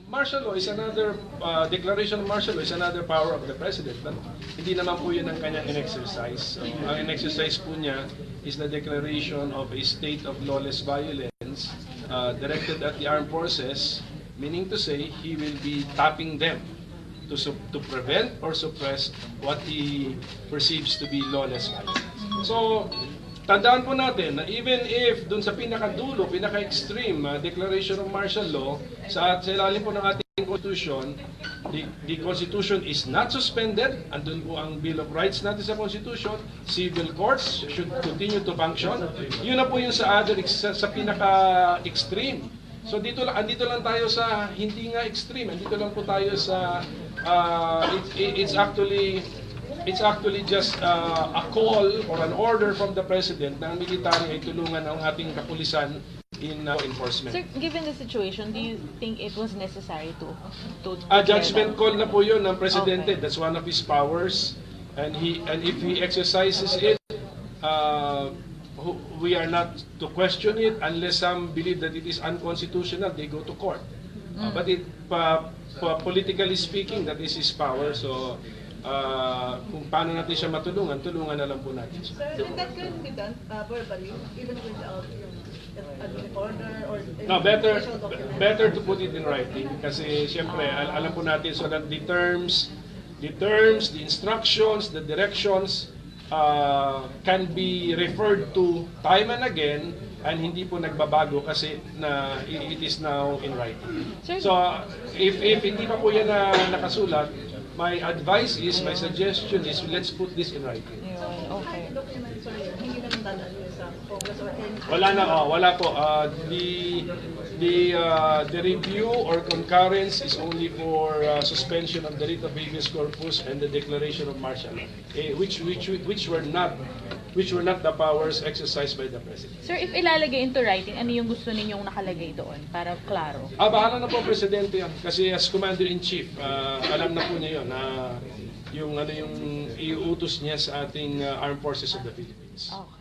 Martial law is another, declaration of martial law is another power of the President. But hindi naman po yun ang kanyang in-exercise. So, ang in-exercise po niya is the declaration of a state of lawless violence directed at the armed forces, meaning to say he will be tapping them to prevent or suppress what he perceives to be lawless violence. So, tandaan po natin na even if dun sa pinakadulo, pinaka-extreme declaration of martial law, sa ilalim po ng ating Constitution, the Constitution is not suspended. Andun po ang Bill of Rights natin sa Constitution. Civil courts should continue to function. Yun na po yung sa pinaka-extreme. So andito lang tayo sa hindi nga extreme. Andito lang po tayo sa it's actually just a call or an order from the President na ang military ay tulungan ang ating kapulisan in enforcement. Sir, given the situation, do you think it was necessary to judgment call na po yun ng Presidente. Okay. That's one of his powers. And if he exercises it, we are not to question it unless some believe that it is unconstitutional, they go to court. But politically speaking, that is his power. So, kung paano natin siya matulungan, tulungan na lang po natin siya. Sir, that can be done verbally, even without an order or No, official document? better to put it in writing kasi siyempre alam po natin so that the terms, the instructions, the directions can be referred to time and again and hindi po nagbabago kasi na it is now in writing. So if hindi pa po yan na nakasulat, my advice is, my suggestion is, let's put this in writing. Okay. Kahit document, sorry, hindi naman dadaan sa Congress or any... Wala po. The review or concurrence is only for suspension of the writ of habeas corpus and the declaration of martial law, which were not the powers exercised by the President. Sir, if ilalagay into writing, ano yung gusto ninyong nakalagay doon para klaro? Bahala na po Presidente yan. Kasi as Commander-in-Chief, alam na po niya yun na yung iuutos niya sa ating Armed Forces of the Philippines. Okay.